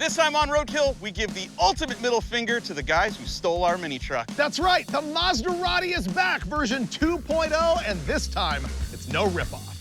This time on Roadkill, we give the ultimate middle finger to the guys who stole our mini truck. That's right, the Mazdarati is back, version 2.0, and this time, it's no ripoff.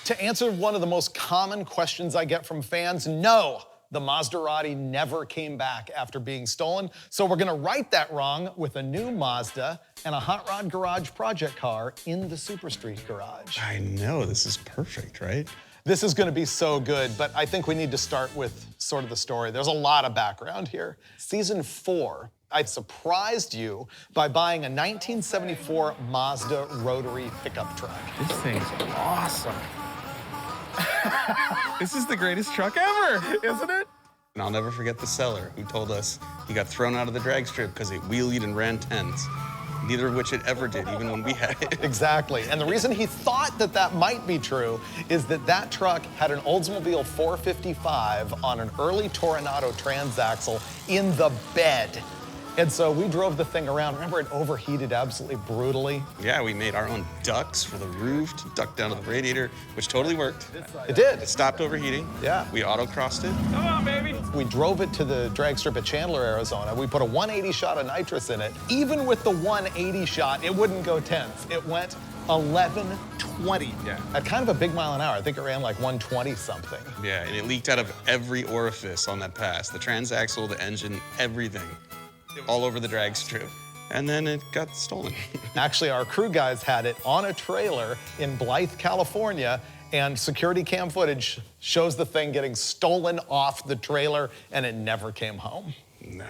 To answer one of the most common questions I get from fans, no, the Mazdarati never came back after being stolen, so we're gonna right that wrong with a new Mazda and a Hot Rod Garage project car in the Super Street Garage. I know, this is perfect, right? This is gonna be so good, but I think we need to start with sort of the story. There's a lot of background here. Season 4, I surprised you by buying a 1974 Mazda rotary pickup truck. This thing's awesome. This is the greatest truck ever, isn't it? And I'll never forget the seller who told us he got thrown out of the drag strip because it wheelied and ran tens. Neither of which it ever did, even when we had it. Exactly, and the reason he thought that that might be true is that that truck had an Oldsmobile 455 on an early Toronado transaxle in the bed. And so we drove the thing around. Remember, it overheated absolutely brutally? Yeah, we made our own ducts for the roof to duct down to the radiator, which totally worked. It did. It stopped overheating. Yeah. We auto-crossed it. Come on, baby. We drove it to the drag strip at Chandler, Arizona. We put a 180 shot of nitrous in it. Even with the 180 shot, it wouldn't go tense. It went 1120. Yeah. At kind of a big mile an hour. I think it ran like 120 something. Yeah, and it leaked out of every orifice on that pass. The transaxle, the engine, everything. All over the drag strip. And then it got stolen. Actually, our crew guys had it on a trailer in Blythe, California, and security cam footage shows the thing getting stolen off the trailer, and it never came home. No.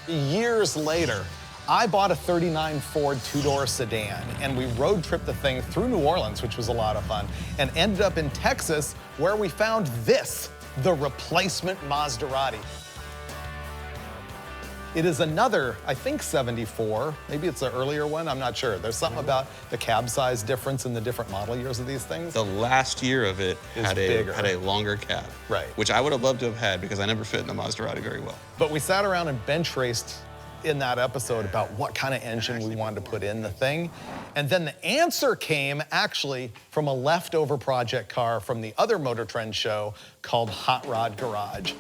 Years later, I bought a '39 Ford two-door sedan, and we road tripped the thing through New Orleans, which was a lot of fun, and ended up in Texas, where we found this, the replacement Mazdarati. It is another, I think, 74. Maybe it's an earlier one, I'm not sure. There's something about the cab size difference in the different model years of these things. The last year of it had a longer cab. Right. Which I would have loved to have had because I never fit in the Mazdarati very well. But we sat around and bench raced in that episode about what kind of engine we wanted to put in the thing. And then the answer came actually from a leftover project car from the other Motor Trend show called Hot Rod Garage.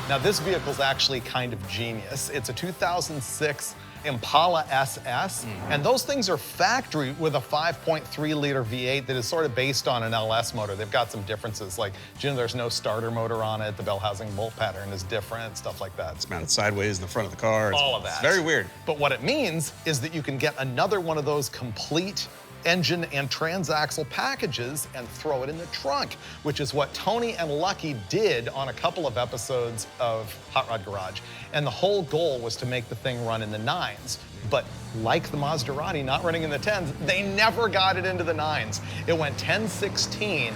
Now, this vehicle's actually kind of genius. It's a 2006 Impala SS, and those things are factory with a 5.3-liter V8 that is sort of based on an LS motor. They've got some differences, like, there's no starter motor on it, the bell housing bolt pattern is different, stuff like that. It's mounted sideways in the front of the car. All of that. It's very weird. But what it means is that you can get another one of those complete engine and transaxle packages and throw it in the trunk, which is what Tony and Lucky did on a couple of episodes of Hot Rod Garage. And the whole goal was to make the thing run in the 9s. But like the Mazdarati not running in the 10s, they never got it into the 9s. It went 10-16,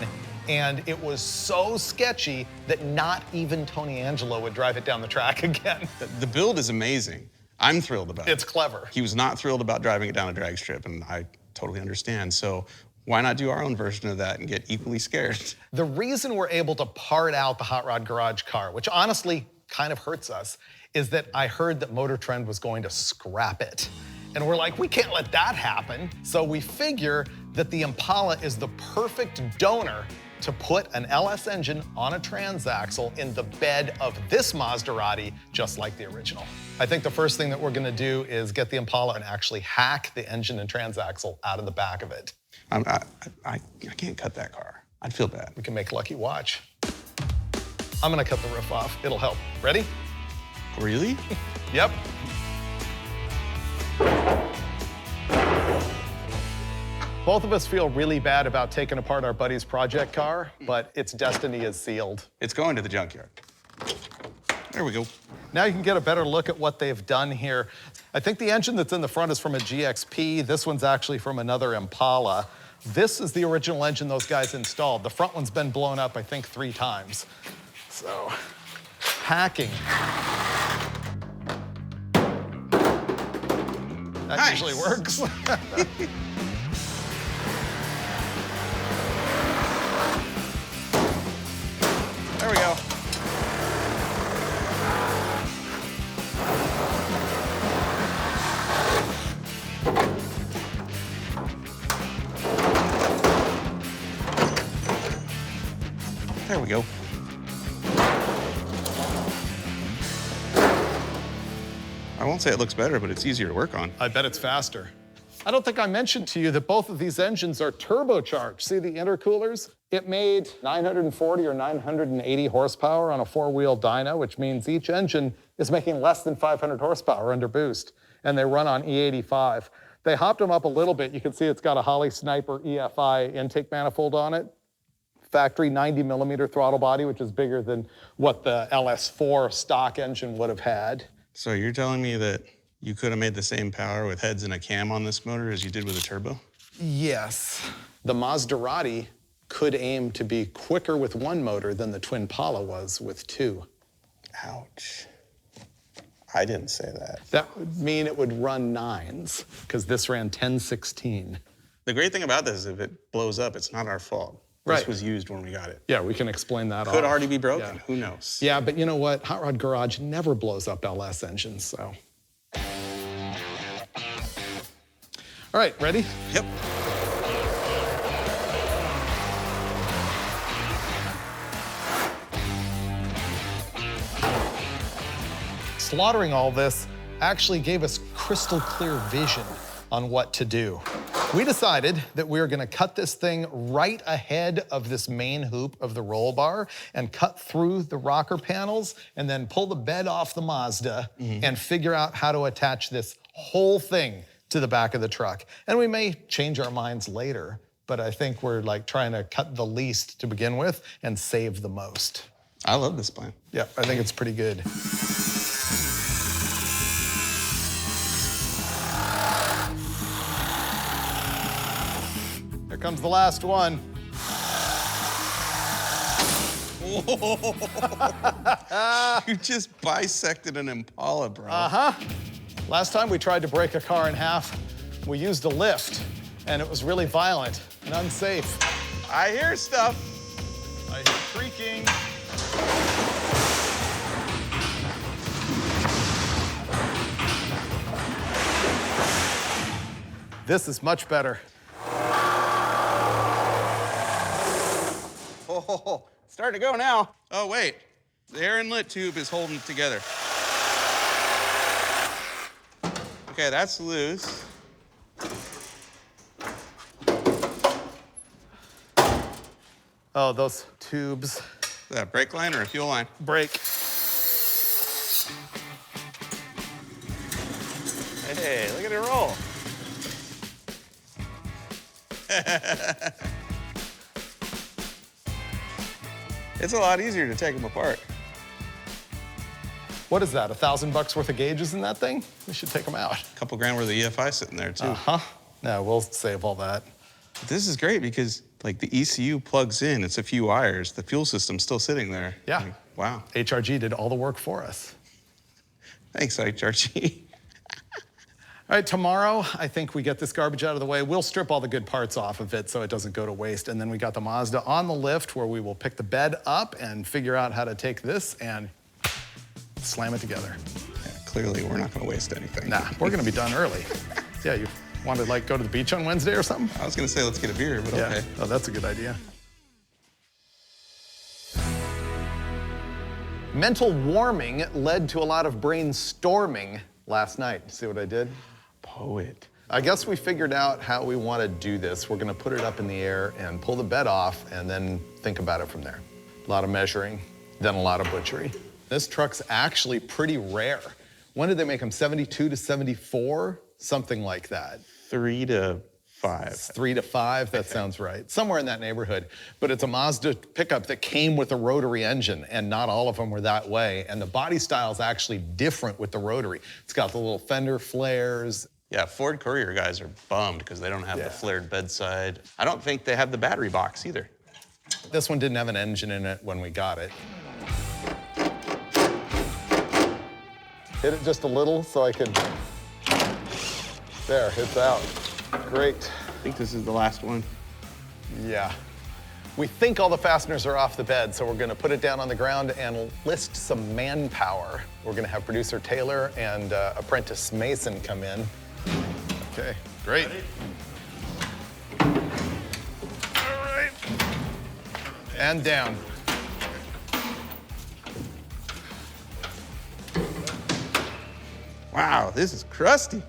and it was so sketchy that not even Tony Angelo would drive it down the track again. The build is amazing. I'm thrilled about it. It's clever. He was not thrilled about driving it down a drag strip, and I totally understand. So why not do our own version of that and get equally scared? The reason we're able to part out the Hot Rod Garage car, which honestly kind of hurts us, is that I heard that Motor Trend was going to scrap it. And we're like, we can't let that happen. So we figure that the Impala is the perfect donor to put an LS engine on a transaxle in the bed of this Mazdarati, just like the original. I think the first thing that we're gonna do is get the Impala and actually hack the engine and transaxle out of the back of it. I can't cut that car. I'd feel bad. We can make Lucky watch. I'm gonna cut the roof off. It'll help. Ready? Really? Yep. Both of us feel really bad about taking apart our buddy's project car, but its destiny is sealed. It's going to the junkyard. There we go. Now you can get a better look at what they've done here. I think the engine that's in the front is from a GXP. This one's actually from another Impala. This is the original engine those guys installed. The front one's been blown up, I think, 3 times. So, hacking. That Nice. usually works. There we go. we go. I won't say it looks better, but it's easier to work on. I bet it's faster. I don't think I mentioned to you that both of these engines are turbocharged. See the intercoolers? It made 940 or 980 horsepower on a four-wheel dyno, which means each engine is making less than 500 horsepower under boost, and they run on E85. They hopped them up a little bit. You can see it's got a Holley Sniper EFI intake manifold on it. Factory 90mm throttle body, which is bigger than what the LS4 stock engine would have had. So you're telling me that you could have made the same power with heads and a cam on this motor as you did with a turbo? Yes. The Mazdarati could aim to be quicker with one motor than the Twin Pala was with two. Ouch. I didn't say that. That would mean it would run 9s, because this ran 10/16. The great thing about this is if it blows up, it's not our fault. Right. This was used when we got it. Yeah, we can explain that. Could off. already be broken, Yeah. who knows? Yeah, but you know what? Hot Rod Garage never blows up LS engines, so. All right, ready? Yep. Slaughtering all this actually gave us crystal clear vision on what to do. We decided that we were gonna cut this thing right ahead of this main hoop of the roll bar and cut through the rocker panels and then pull the bed off the Mazda and figure out how to attach this whole thing to the back of the truck. And we may change our minds later, but I think we're like trying to cut the least to begin with and save the most. I love this plan. Yeah, I think it's pretty good. Here comes the last one. You just bisected an Impala, bro. Last time we tried to break a car in half, we used a lift, and it was really violent and unsafe. I hear stuff. I hear creaking. This is much better. Oh, it's starting to go now. Oh, wait. The air inlet tube is holding it together. Okay, that's loose. Oh, those tubes. Is that a brake line or a fuel line? Brake. Hey, look at it roll. It's a lot easier to take them apart. What is that, $1,000 worth of gauges in that thing? We should take them out. A couple grand worth of EFI sitting there, too. No, we'll save all that. But this is great because, like, the ECU plugs in. It's a few wires. The fuel system's still sitting there. Yeah. Like, wow. HRG did all the work for us. Thanks, HRG. All right, tomorrow, I think we get this garbage out of the way. We'll strip all the good parts off of it so it doesn't go to waste. And then we got the Mazda on the lift where we will pick the bed up and figure out how to take this and slam it together. Yeah, clearly, we're not going to waste anything. Nah, we're going to be done early. Yeah, you want to, like, go to the beach on Wednesday or something? I was going to say, let's get a beer, but Yeah. okay. Oh, that's a good idea. Mental warming led to a lot of brainstorming last night. See what I did? Poet. I guess we figured out how we want to do this. We're going to put it up in the air and pull the bed off and then think about it from there. A lot of measuring, then a lot of butchery. This truck's actually pretty rare. When did they make them? 72 to 74? Something like that. 3 to 5. 3 to 5, that sounds right. Somewhere in that neighborhood. But it's a Mazda pickup that came with a rotary engine, and not all of them were that way. And the body style is actually different with the rotary. It's got the little fender flares. Yeah, Ford Courier guys are bummed because they don't have the flared bedside. I don't think they have the battery box either. This one didn't have an engine in it when we got it. Hit it just a little so I can... There, it's out. Great. I think this is the last one. Yeah. We think all the fasteners are off the bed, so we're gonna put it down on the ground and list some manpower. We're gonna have producer Taylor and apprentice Mason come in. Okay, great. All right. And down. Wow, this is crusty.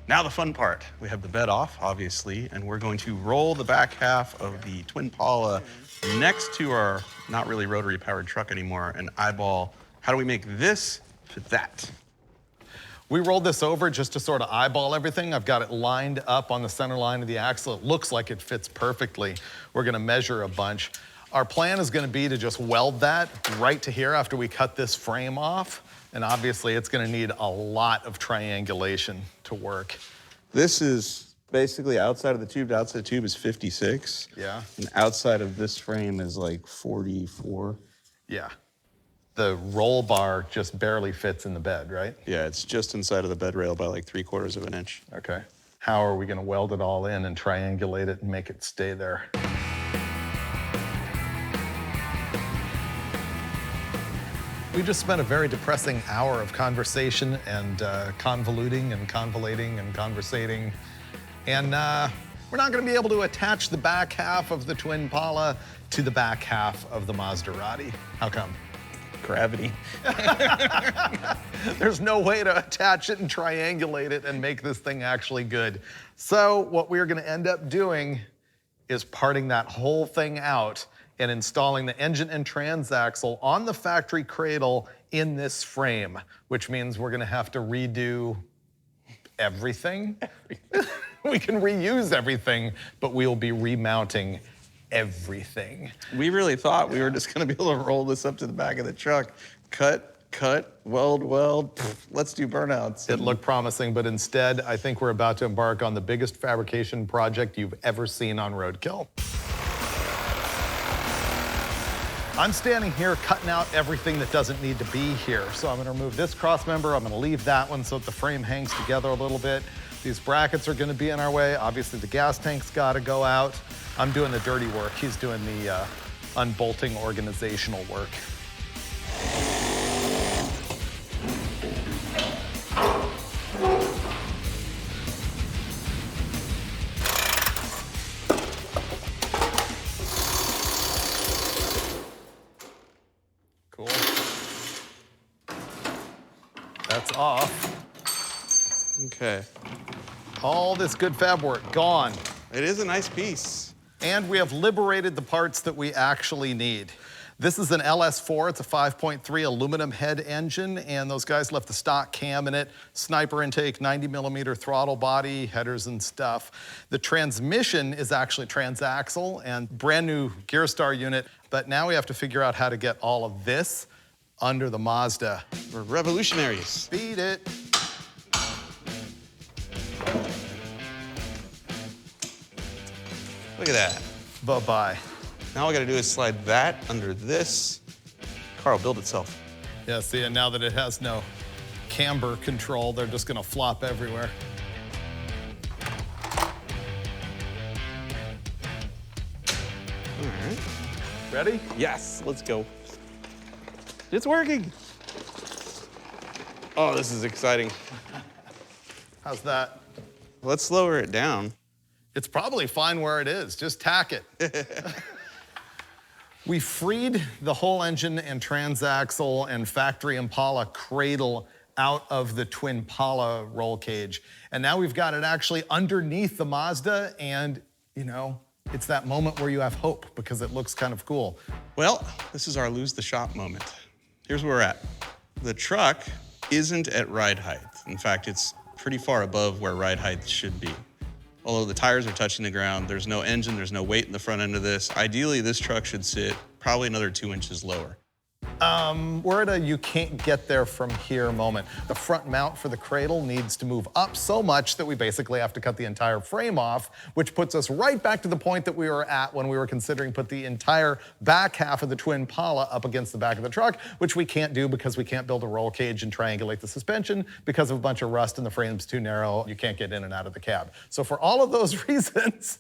Now the fun part. We have the bed off, obviously, and we're going to roll the back half of the Twin Pala next to our not really rotary powered truck anymore and eyeball how do we make this fit that. We rolled this over just to sort of eyeball everything. I've got it lined up on the center line of the axle. It looks like it fits perfectly. We're gonna measure a bunch. Our plan is gonna be to just weld that right to here after we cut this frame off. And obviously it's gonna need a lot of triangulation to work. This is basically outside of the tube. The outside of the tube is 56. Yeah. And outside of this frame is like 44. Yeah. The roll bar just barely fits in the bed, right? Yeah, it's just inside of the bed rail by like 3/4 of an inch. Okay. How are we gonna weld it all in and triangulate it and make it stay there? We just spent a very depressing hour of conversation and convoluting and convolating and conversating. And we're not gonna be able to attach the back half of the Twin Pala to the back half of the Mazdarati. How come? Gravity. There's no way to attach it and triangulate it and make this thing actually good. So what we're gonna end up doing is parting that whole thing out and installing the engine and transaxle on the factory cradle in this frame, which means we're gonna have to redo everything. We can reuse everything, but we'll be remounting everything. We really thought we were just gonna be able to roll this up to the back of the truck, cut, weld, let's do burnouts. It looked promising, but instead, I think we're about to embark on the biggest fabrication project you've ever seen on Roadkill. I'm standing here cutting out everything that doesn't need to be here. So I'm gonna remove this cross member, I'm gonna leave that one so that the frame hangs together a little bit. These brackets are gonna be in our way. Obviously the gas tank's gotta go out. I'm doing the dirty work. He's doing the unbolting organizational work. Cool. That's off. Okay. All this good fab work gone. It is a nice piece. And we have liberated the parts that we actually need. This is an LS4, it's a 5.3 aluminum head engine, and those guys left the stock cam in it, sniper intake, 90mm throttle body, headers and stuff. The transmission is actually transaxle and brand new gear star unit, but now we have to figure out how to get all of this under the Mazda. We're revolutionaries. Beat it. Look at that. Bye-bye. Now all I gotta do is slide that under this. Car will build itself. Yeah, see, and now that it has no camber control, they're just gonna flop everywhere. All right. Ready? Yes, let's go. It's working. Oh, this is exciting. How's that? Let's lower it down. It's probably fine where it is. Just tack it. We freed the whole engine and transaxle and factory Impala cradle out of the Twin Pala roll cage. And now we've got it actually underneath the Mazda, and you know, it's that moment where you have hope because it looks kind of cool. Well, this is our lose the shop moment. Here's where we're at. The truck isn't at ride height. In fact, it's pretty far above where ride height should be. Although the tires are touching the ground, there's no engine, there's no weight in the front end of this. Ideally, this truck should sit probably another 2 inches lower. We're at a you can't get there from here moment. The front mount for the cradle needs to move up so much that we basically have to cut the entire frame off, which puts us right back to the point that we were at when we were considering put the entire back half of the Twin Pala up against the back of the truck, which we can't do because we can't build a roll cage and triangulate the suspension because of a bunch of rust and the frame's too narrow. You can't get in and out of the cab. So for all of those reasons,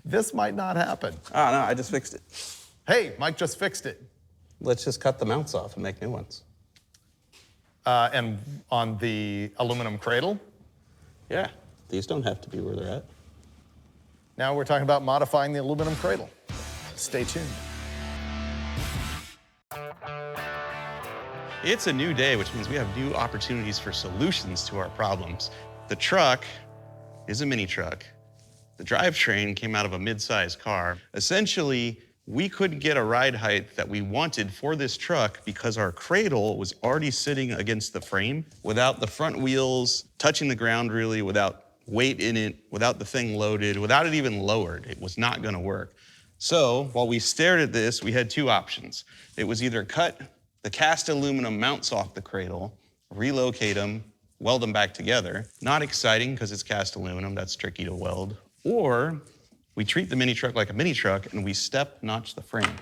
this might not happen. Oh, no, I just fixed it. Hey, Mike just fixed it. Let's just cut the mounts off and make new ones. And on the aluminum cradle, Yeah, these don't have to be where they're at. now we're talking about modifying the aluminum cradle. Stay tuned. It's a new day, which means we have new opportunities for solutions to our problems. The truck is a mini truck. The drivetrain came out of a mid-sized car. Essentially, we couldn't get a ride height that we wanted for this truck because our cradle was already sitting against the frame without the front wheels touching the ground really, without weight in it, without the thing loaded, without it even lowered. It was not gonna work. So while we stared at this, we had two options. It was either cut the cast aluminum mounts off the cradle, relocate them, weld them back together. Not exciting because it's cast aluminum, that's tricky to weld. Or we treat the mini truck like a mini truck and we step notch the frame.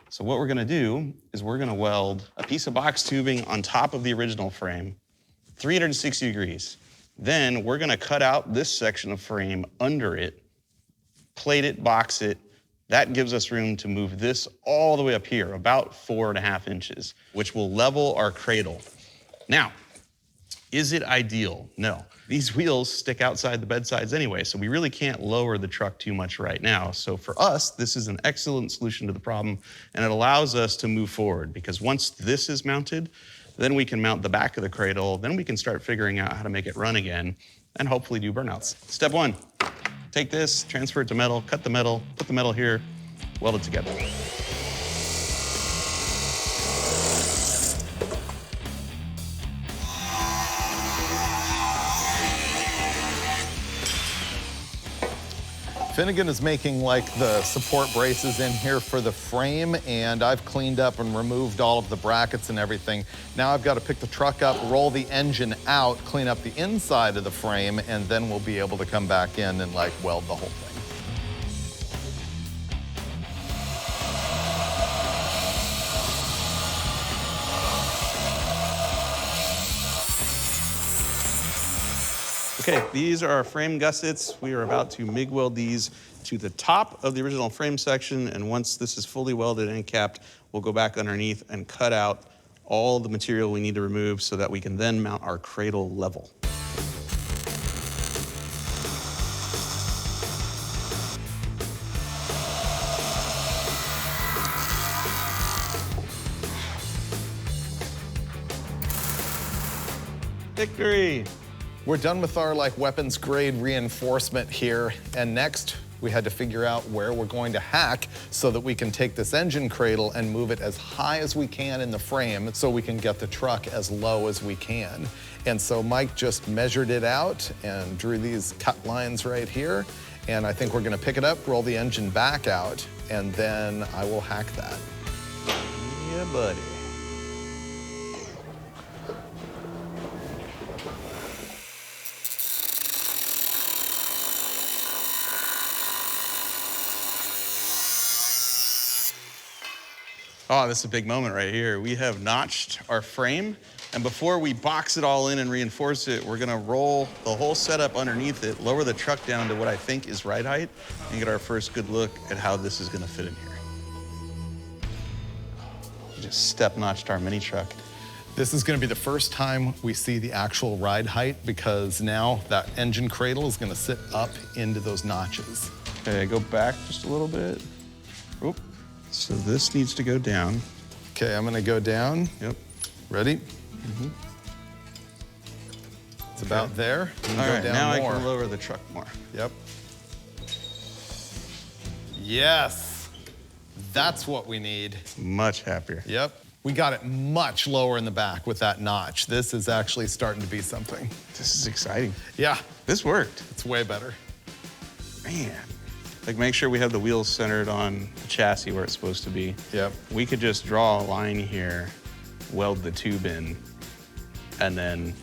So what we're gonna do is we're gonna weld a piece of box tubing on top of the original frame, 360 degrees. Then we're gonna cut out this section of frame under it, plate it, box it. That gives us room to move this all the way up here, about 4.5 inches, which will level our cradle. Now, is it ideal? No. These wheels stick outside the bedsides anyway, so we really can't lower the truck too much right now. So for us, this is an excellent solution to the problem, and it allows us to move forward, because once this is mounted, then we can mount the back of the cradle, then we can start figuring out how to make it run again, and hopefully do burnouts. Step one, take this, transfer it to metal, cut the metal, put the metal here, weld it together. Finnegan is making like the support braces in here for the frame, and I've cleaned up and removed all of the brackets and everything. Now I've got to pick the truck up, roll the engine out, clean up the inside of the frame, and then we'll be able to come back in and like weld the whole thing. Okay, these are our frame gussets. We are about to MIG weld these to the top of the original frame section, and once this is fully welded and capped, we'll go back underneath and cut out all the material we need to remove so that we can then mount our cradle level. Victory! We're done with our like weapons grade reinforcement here, and next we had to figure out where we're going to hack so that we can take this engine cradle and move it as high as we can in the frame so we can get the truck as low as we can. And so Mike just measured it out and drew these cut lines right here, and I think we're gonna pick it up, roll the engine back out, and then I will hack that. Yeah, buddy. Oh, this is a big moment right here. We have notched our frame, and before we box it all in and reinforce it, we're gonna roll the whole setup underneath it, lower the truck down to what I think is ride height, and get our first good look at how this is gonna fit in here. Just step notched our mini truck. This is gonna be the first time we see the actual ride height, because now that engine cradle is gonna sit up into those notches. Okay, go back just a little bit. Oop. So this needs to go down. Okay, I'm gonna go down. Yep. Ready? Mm-hmm. It's about there. All right, down now more. I can lower the truck more. Yep. Yes. That's what we need. Much happier. Yep. We got it much lower in the back with that notch. This is actually starting to be something. This is exciting. Yeah. This worked. It's way better. Man. Like, make sure we have the wheels centered on the chassis where it's supposed to be. Yep. We could just draw a line here, weld the tube in, and then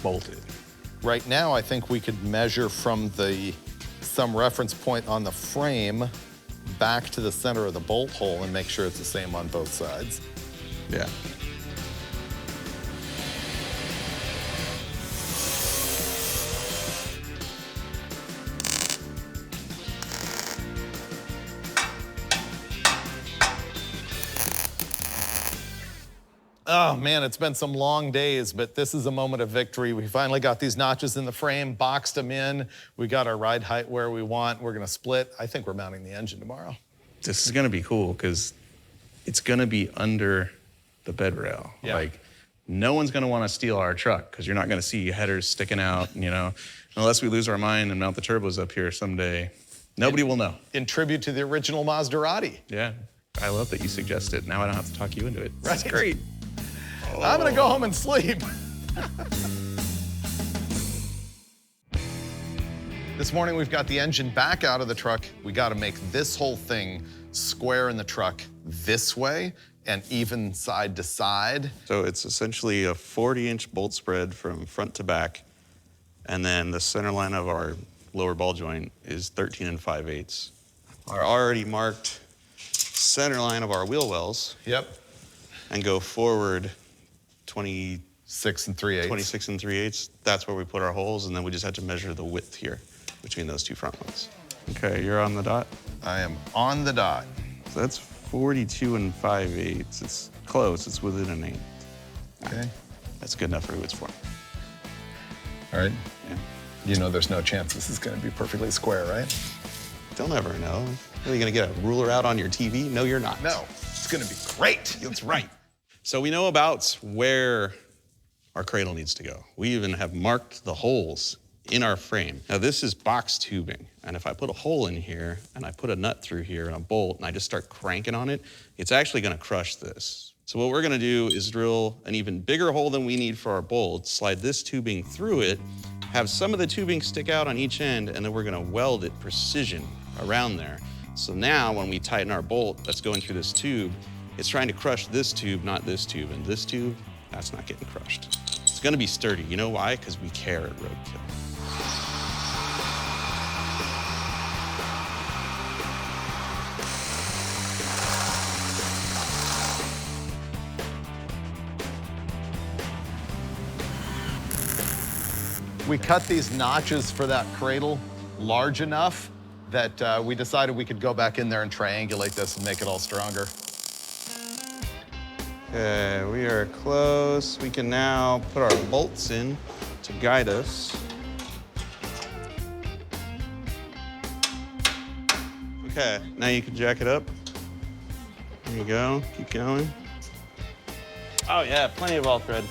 bolt it. Right now, I think we could measure from some reference point on the frame back to the center of the bolt hole and make sure it's the same on both sides. Yeah. Oh man, it's been some long days, but this is a moment of victory. We finally got these notches in the frame, boxed them in. We got our ride height where we want. We're gonna split. I think we're mounting the engine tomorrow. This is gonna be cool because it's gonna be under the bed rail. Yeah. Like, no one's gonna wanna steal our truck because you're not gonna see headers sticking out, you know? Unless we lose our mind and mount the turbos up here someday, nobody will know. In tribute to the original Mazdarati. Yeah, I love that you suggested. Now I don't have to talk you into it. That's Right. great. I'm gonna go home and sleep. This morning we've got the engine back out of the truck. We gotta make this whole thing square in the truck this way and even side to side. So it's essentially a 40-inch bolt spread from front to back, and then the center line of our lower ball joint is 13 5/8. Our already marked center line of our wheel wells Yep. and go forward 26 6 3/8. That's where we put our holes, and then we just have to measure the width here between those two front ones. Okay, you're on the dot. I am on the dot. So that's 42 5/8. It's close, it's within an eighth. Okay. That's good enough for who it's for. All right. Yeah. You know there's no chance this is gonna be perfectly square, right? They'll never know. Are you gonna get a ruler out on your TV? No, you're not. No, it's gonna be great. That's right. So we know about where our cradle needs to go. We even have marked the holes in our frame. Now this is box tubing, and if I put a hole in here and I put a nut through here and a bolt and I just start cranking on it, it's actually gonna crush this. So what we're gonna do is drill an even bigger hole than we need for our bolt, slide this tubing through it, have some of the tubing stick out on each end, and then we're gonna weld it precision around there. So now when we tighten our bolt that's going through this tube, it's trying to crush this tube, not this tube, and this tube, that's not getting crushed. It's gonna be sturdy. You know why? Because we care at Roadkill. We cut these notches for that cradle large enough that we decided we could go back in there and triangulate this and make it all stronger. Okay, we are close. We can now put our bolts in to guide us. Okay, now you can jack it up. There you go, keep going. Oh yeah, plenty of all thread.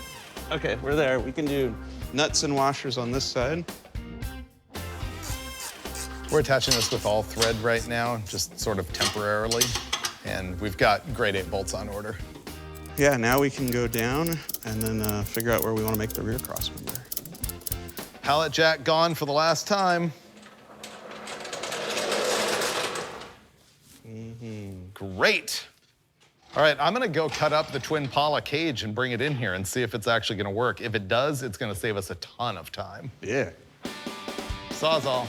Okay, we're there. We can do nuts and washers on this side. We're attaching this with all thread right now, just sort of temporarily. And we've got grade 8 bolts on order. Yeah, now we can go down and then figure out where we want to make the rear cross member. Pallet jack gone for the last time. Great. All right, I'm gonna go cut up the twin Pala cage and bring it in here and see if it's actually gonna work. If it does, it's gonna save us a ton of time. Yeah. Sawzall.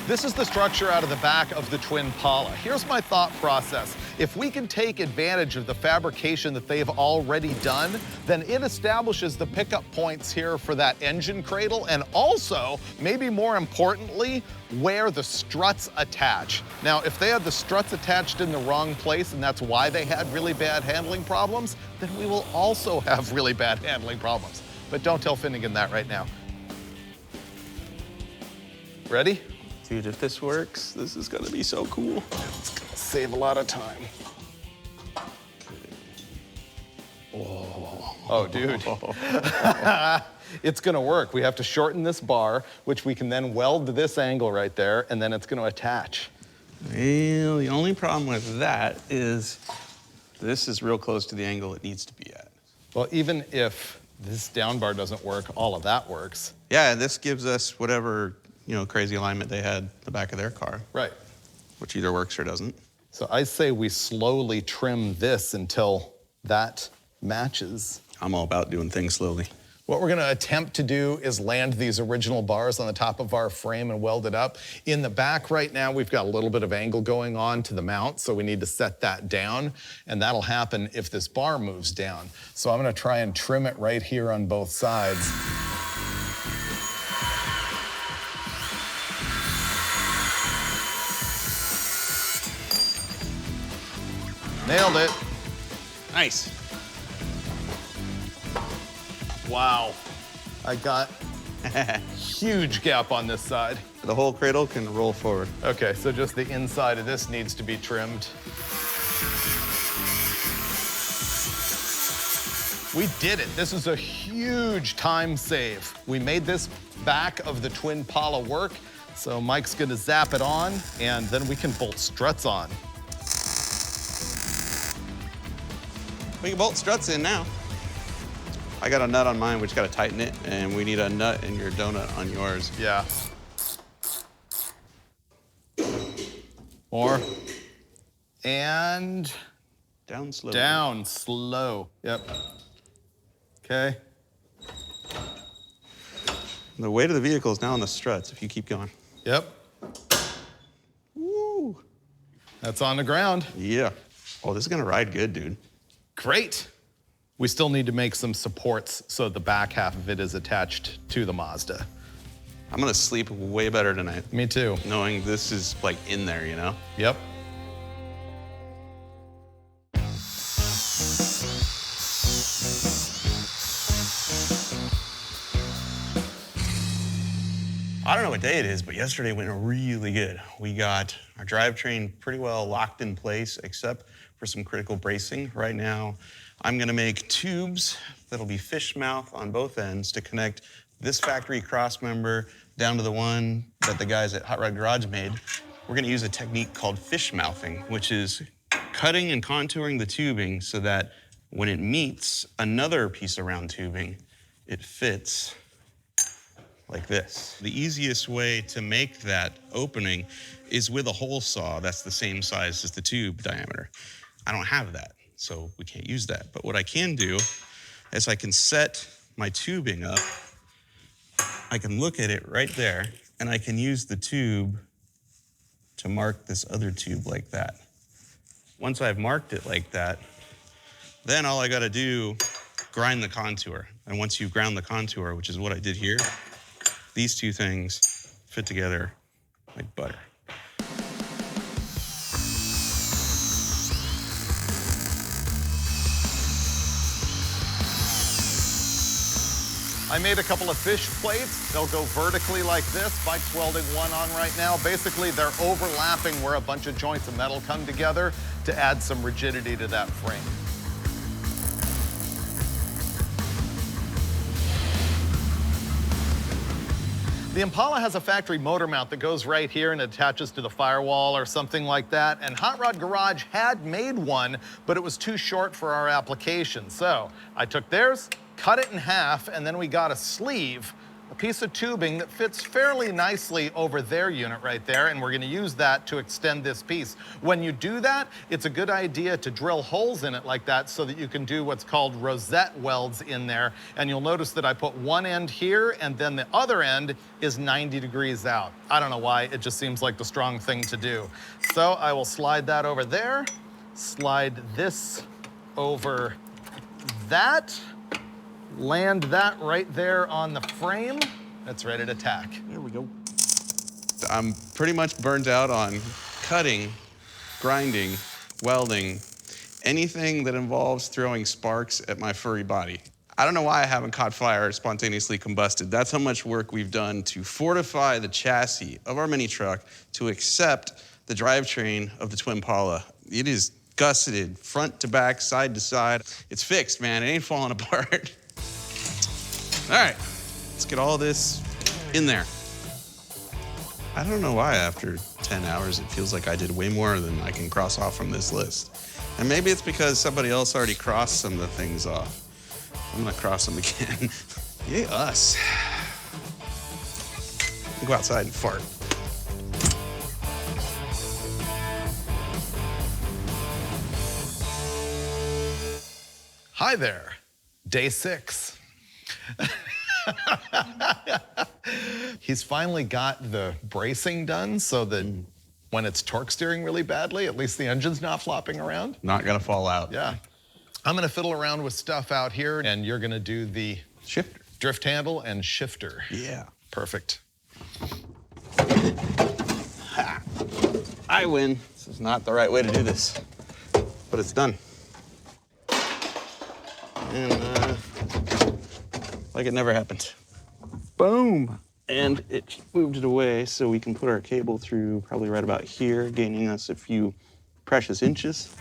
This is the structure out of the back of the twin Pala. Here's my thought process. If we can take advantage of the fabrication that they've already done, then it establishes the pickup points here for that engine cradle, and also, maybe more importantly, where the struts attach. Now, if they had the struts attached in the wrong place and that's why they had really bad handling problems, then we will also have really bad handling problems. But don't tell Finnegan that right now. Ready? Dude, if this works, this is gonna be so cool. It's gonna save a lot of time. Oh, dude. It's gonna work. We have to shorten this bar, which we can then weld to this angle right there, and then it's gonna attach. Well, the only problem with that is this is real close to the angle it needs to be at. Well, even if this down bar doesn't work, all of that works. Yeah, this gives us whatever, you know, crazy alignment they had in the back of their car, Right. which either works or doesn't. So I say we slowly trim this until that matches. I'm all about doing things slowly. What we're gonna attempt to do is land these original bars on the top of our frame and weld it up. In the back right now, we've got a little bit of angle going on to the mount, so we need to set that down, and that'll happen if this bar moves down. So I'm gonna try and trim it right here on both sides. Nailed it. Nice. Wow. I got a huge gap on this side. The whole cradle can roll forward. Okay, so just the inside of this needs to be trimmed. We did it. This is a huge time save. We made this back of the twin Impala work, so Mike's gonna zap it on, and then we can bolt struts on. We can bolt struts in now. I got a nut on mine, we just gotta tighten it, and we need a nut in your donut on yours. Yeah. More. And Down slow. down slow. Yep. Okay. The weight of the vehicle is now on the struts if you keep going. Yep. Woo! That's on the ground. Yeah. Oh, this is gonna ride good, dude. Great. We still need to make some supports so the back half of it is attached to the Mazda. I'm gonna sleep way better tonight, Me too. knowing this is like in there, you know? Yep. I don't know what day it is, but yesterday went really good. We got our drivetrain pretty well locked in place, except for some critical bracing. Right now, I'm gonna make tubes that'll be fish mouth on both ends to connect this factory cross member down to the one that the guys at Hot Rod Garage made. We're gonna use a technique called fish mouthing, which is cutting and contouring the tubing so that when it meets another piece of round tubing, it fits like this. The easiest way to make that opening is with a hole saw that's the same size as the tube diameter. I don't have that, so we can't use that. But what I can do is I can set my tubing up. I can look at it right there, and I can use the tube to mark this other tube like that. Once I've marked it like that, then all I gotta do, grind the contour. And once you've ground the contour, which is what I did here, these two things fit together like butter. I made a couple of fish plates. They'll go vertically like this. Mike's welding one on right now. Basically, they're overlapping where a bunch of joints of metal come together to add some rigidity to that frame. The Impala has a factory motor mount that goes right here and attaches to the firewall or something like that. And Hot Rod Garage had made one, but it was too short for our application. So I took theirs, cut it in half, and then we got a sleeve, a piece of tubing that fits fairly nicely over their unit right there, and we're gonna use that to extend this piece. When you do that, it's a good idea to drill holes in it like that so that you can do what's called rosette welds in there. And you'll notice that I put one end here, and then the other end is 90 degrees out. I don't know why, it just seems like the strong thing to do. So I will slide that over there, slide this over that, land that right there on the frame. It's ready to tack. There we go. I'm pretty much burnt out on cutting, grinding, welding, anything that involves throwing sparks at my furry body. I don't know why I haven't caught fire or spontaneously combusted. That's how much work we've done to fortify the chassis of our mini truck to accept the drivetrain of the twin Impala. It is gusseted, front to back, side to side. It's fixed, man. It ain't falling apart. All right, let's get all this in there. I don't know why after 10 hours it feels like I did way more than I can cross off from this list. And maybe it's because somebody else already crossed some of the things off. I'm gonna cross them again. Yay, us. Go outside and fart. Hi there, day 6. He's finally got the bracing done so that when it's torque steering really badly, at least the engine's not flopping around. Not gonna fall out. Yeah. I'm gonna fiddle around with stuff out here, and you're gonna do the Shifter. drift handle and shifter. Yeah. Perfect. Ha. I win. This is not the right way to do this, but it's done. And like it never happened. Boom. And it moved it away so we can put our cable through probably right about here, gaining us a few precious inches.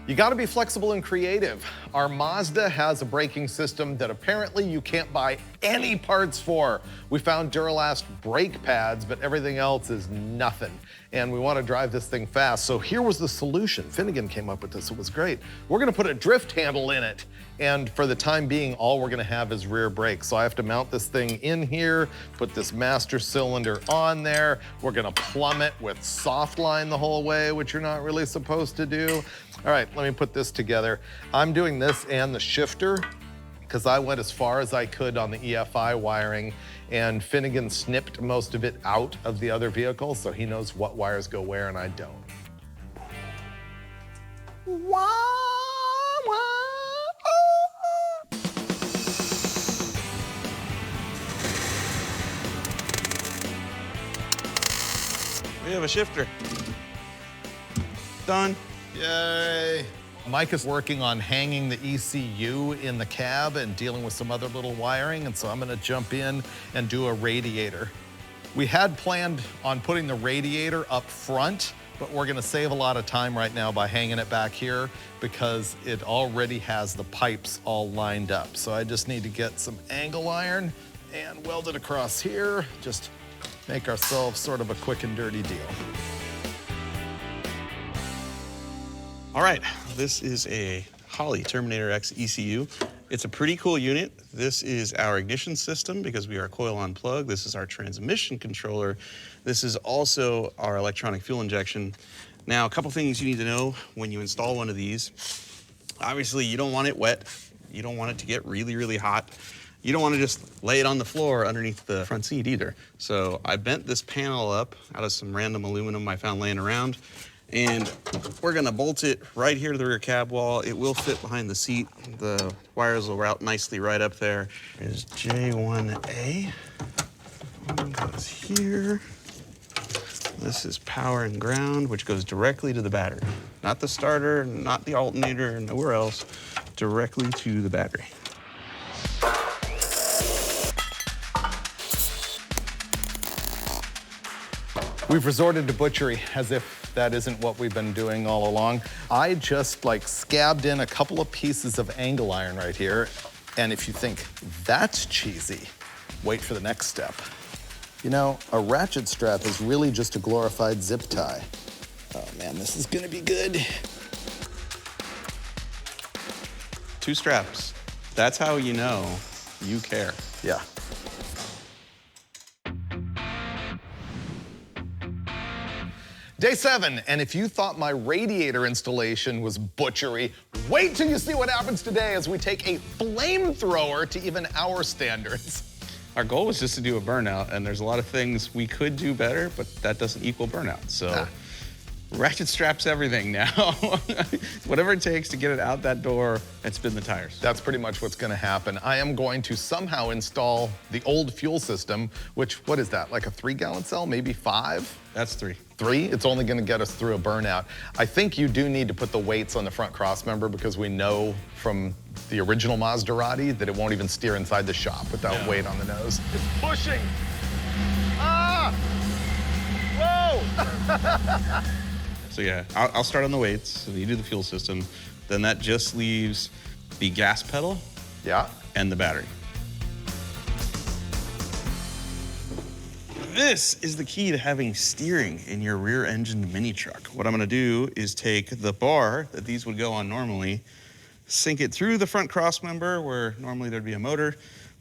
You gotta be flexible and creative. Our Mazda has a braking system that apparently you can't buy any parts for. We found Duralast brake pads, but everything else is nothing. And we wanna drive this thing fast. So here was the solution. Finnegan came up with this, it was great. We're gonna put a drift handle in it. And for the time being, all we're gonna have is rear brakes. So I have to mount this thing in here, put this master cylinder on there. We're gonna plumb it with soft line the whole way, which you're not really supposed to do. All right, let me put this together. I'm doing this and the shifter because I went as far as I could on the EFI wiring, and Finnegan snipped most of it out of the other vehicle, so he knows what wires go where and I don't. We have a shifter. Done. Yay. Mike is working on hanging the ECU in the cab and dealing with some other little wiring, and so I'm gonna jump in and do a radiator. We had planned on putting the radiator up front, but we're gonna save a lot of time right now by hanging it back here because it already has the pipes all lined up. So I just need to get some angle iron and weld it across here, just make ourselves sort of a quick and dirty deal. All right, this is a Holley Terminator X ECU. It's a pretty cool unit. This is our ignition system because we are coil on plug. This is our transmission controller. This is also our electronic fuel injection. Now, a couple things you need to know when you install one of these. Obviously, you don't want it wet. You don't want it to get really, really hot. You don't want to just lay it on the floor underneath the front seat either. So I bent this panel up out of some random aluminum I found laying around. And we're gonna bolt it right here to the rear cab wall. It will fit behind the seat. The wires will route nicely right up there. There's J1A. One goes here. This is power and ground, which goes directly to the battery. Not the starter, not the alternator, nowhere else, directly to the battery. We've resorted to butchery as if that isn't what we've been doing all along. I just scabbed in a couple of pieces of angle iron right here. And if you think that's cheesy, wait for the next step. You know, a ratchet strap is really just a glorified zip tie. Oh man, this is gonna be good. 2 straps. That's how you know you care. Yeah. Day 7, and if you thought my radiator installation was butchery, wait till you see what happens today as we take a flamethrower to even our standards. Our goal was just to do a burnout, and there's a lot of things we could do better, but that doesn't equal burnout. So ratchet straps everything now. Whatever it takes to get it out that door and spin the tires. That's pretty much what's gonna happen. I am going to somehow install the old fuel system, which, what is that, like a 3-gallon cell, maybe 5? That's 3. 3? It's only gonna get us through a burnout. I think you do need to put the weights on the front crossmember because we know from the original Mazdarati that it won't even steer inside the shop without weight on the nose. It's pushing. Ah! Whoa! So yeah, I'll start on the weights, so you do the fuel system. Then that just leaves the gas pedal and the battery. This is the key to having steering in your rear-engined mini truck. What I'm gonna do is take the bar that these would go on normally, sink it through the front crossmember where normally there'd be a motor,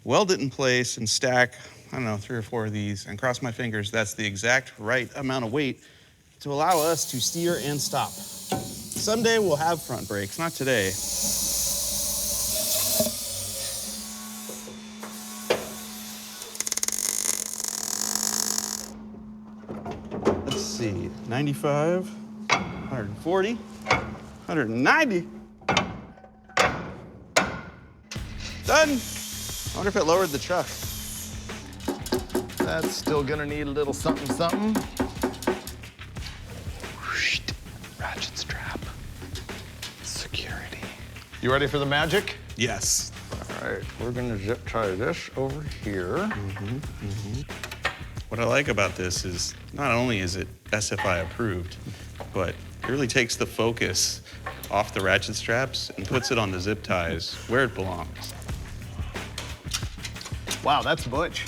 weld it in place and stack, I don't know, 3 or 4 of these and cross my fingers. That's the exact right amount of weight to allow us to steer and stop. Someday we'll have front brakes, not today. Let's see, 95, 140, 190. Done. I wonder if it lowered the truck. That's still gonna need a little something, something. Ratchet strap. Security. You ready for the magic? Yes. All right, we're gonna zip tie this over here. What I like about this is not only is it SFI approved, but It really takes the focus off the ratchet straps and puts it on the zip ties where it belongs. Wow, that's butch.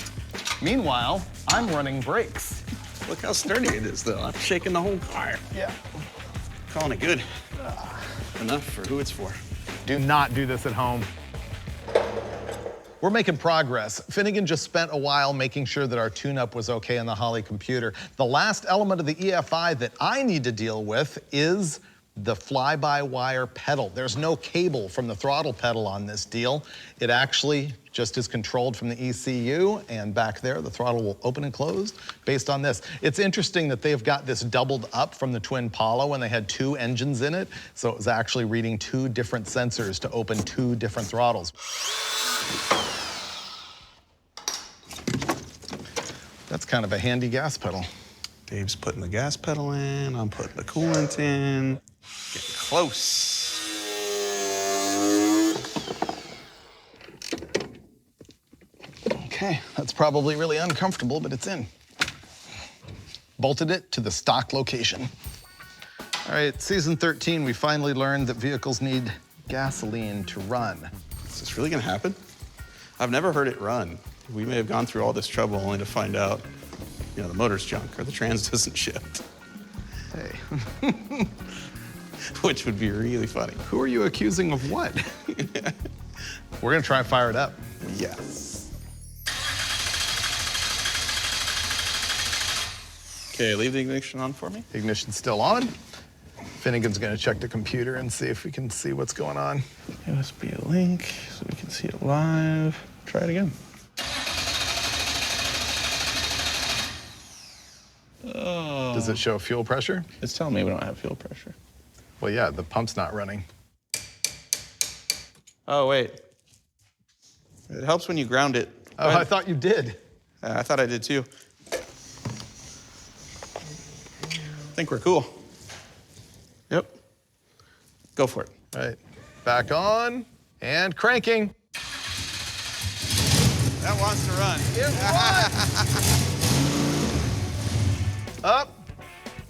Meanwhile, I'm running brakes. Look how sturdy it is, though. I'm shaking the whole car. Yeah. Calling it good. Enough for who it's for. Do not do this at home. We're making progress. Finnegan just spent a while making sure that our tune-up was okay on the Holly computer. The last element of the EFI that I need to deal with is the fly-by-wire pedal. There's no cable from the throttle pedal on this deal. It actually just is controlled from the ECU, and back there, the throttle will open and close based on this. It's interesting that they've got this doubled up from the twin Polo when they had 2 engines in it, so it was actually reading 2 different sensors to open 2 different throttles. That's kind of a handy gas pedal. Dave's putting the gas pedal in, I'm putting the coolant in. Getting close. Okay, that's probably really uncomfortable, but it's in. Bolted it to the stock location. All right, season 13, we finally learned that vehicles need gasoline to run. Is this really gonna happen? I've never heard it run. We may have gone through all this trouble only to find out, you know, the motor's junk or the trans doesn't shift. Hey. Which would be really funny. Who are you accusing of what? We're gonna try and fire it up. Yes. Okay, leave the ignition on for me. Ignition's still on. Finnegan's gonna check the computer and see if we can see what's going on. USB link so we can see it live. Try it again. Oh. Does it show fuel pressure? It's telling me we don't have fuel pressure. Well, yeah, the pump's not running. Oh, wait. It helps when you ground it. Oh, I thought you did. I thought I did too. I think we're cool. Yep. Go for it. All right, back on and cranking. That wants to run. It runs! Up.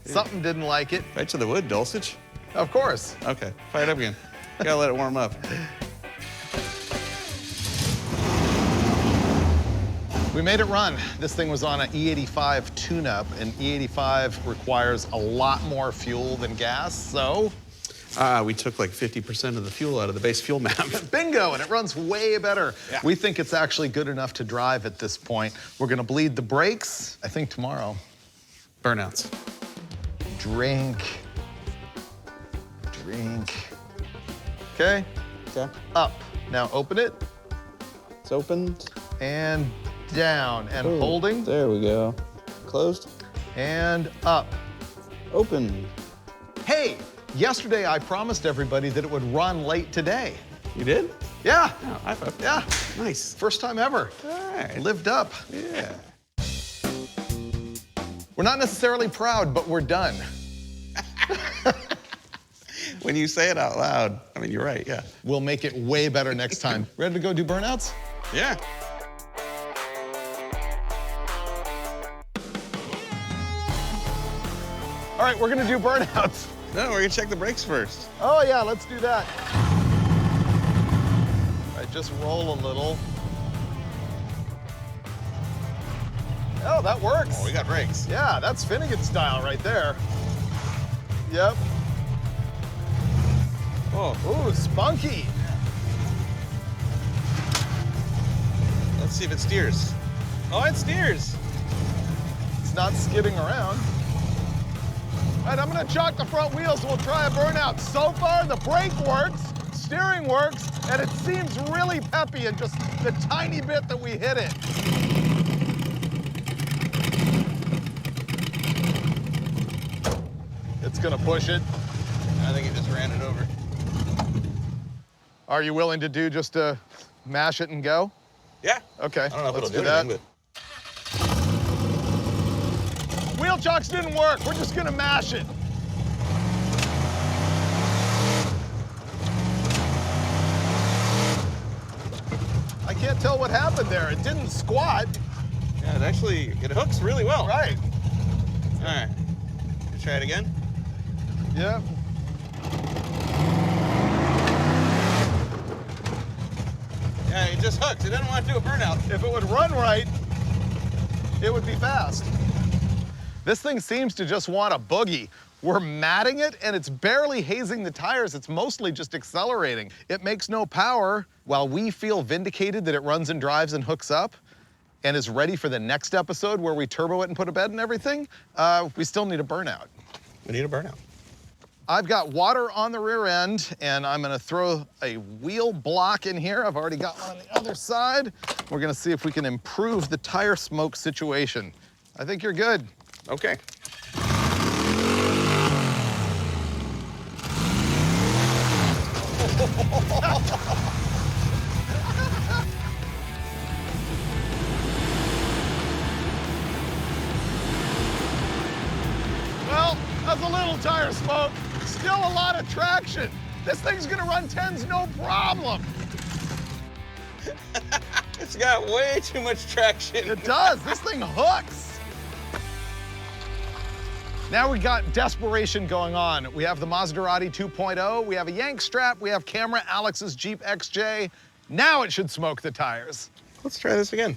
Something didn't like it. Right to the wood, Dulcich. Of course. Okay, fire it up again. You gotta let it warm up. We made it run. This thing was on an E85 tune-up, and E85 requires a lot more fuel than gas, so... We took like 50% of the fuel out of the base fuel map. Bingo, and it runs way better. Yeah. We think it's actually good enough to drive at this point. We're gonna bleed the brakes, I think tomorrow. Burnouts. Drink. Drink. Okay, Okay. up. Now open it, It's opened. and down, and Ooh, holding, There we go. Closed. and up. Open. Hey, yesterday I promised everybody that it would run late today. You did? Yeah, Oh, high five. yeah, Nice. first time ever. All right. Lived up. Yeah. We're not necessarily proud, but we're done. When you say it out loud, I mean, you're right, yeah. We'll make it way better next time. Ready to go do burnouts? Yeah. All right, we're gonna do burnouts. No, we're gonna check the brakes first. Oh yeah, let's do that. All right, just roll a little. Oh, that works. Oh, we got brakes. Yeah, that's Finnegan style right there. Yep. Oh, Ooh, spunky. let's see if it steers. Oh, it steers. It's not skidding around. All right, I'm gonna chalk the front wheels and we'll try a burnout. So far, the brake works, steering works, and it seems really peppy in just the tiny bit that we hit it. It's gonna push it. I think it just ran it over. Are you willing to do just to mash it and go? Yeah. Okay, I don't know if let's it'll do do that. anything, Wheel chocks didn't work. We're just gonna mash it. I can't tell what happened there. It didn't squat. but yeah, it hooks really well. Right. All right. You try it again? Yep. Yeah, it just hooked. It didn't want to do a burnout. If it would run right, it would be fast. This thing seems to just want a boogie. We're matting it, and it's barely hazing the tires. It's mostly just accelerating. It makes no power. While we feel vindicated that it runs and drives and hooks up and is ready for the next episode where we turbo it and put a bed and everything, we still need a burnout. We need a burnout. I've got water on the rear end, and I'm gonna throw a wheel block in here. I've already got one on the other side. We're gonna see if we can improve the tire smoke situation. I think you're good. Okay. Well, that's a little tire smoke. Still a lot of traction. This thing's gonna run 10s no problem. It's got way too much traction. It does. This thing hooks. Now we got desperation going on. We have the Mazdarati 2.0, we have a yank strap, we have camera Alex's Jeep XJ. Now it should smoke the tires. Let's try this again.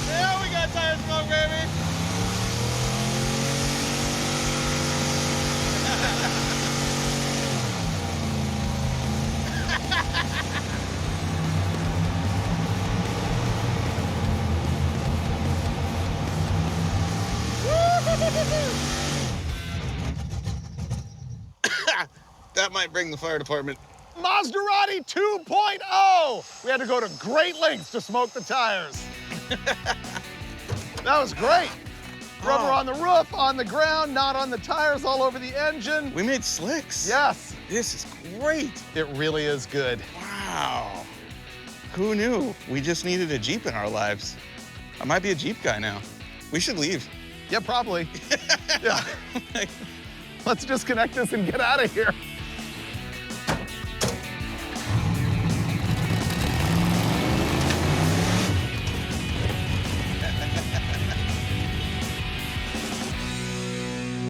Yeah, we got tire smoke, baby. That might bring the fire department. Mazdarati 2.0! We had to go to great lengths to smoke the tires. That was great. Rubber on the roof, on the ground, not on the tires, all over the engine. We made slicks. Yes. This is great. It really is good. Wow. Who knew? We just needed a Jeep in our lives. I might be a Jeep guy now. We should leave. Yeah, probably. Yeah. Let's disconnect this and get out of here.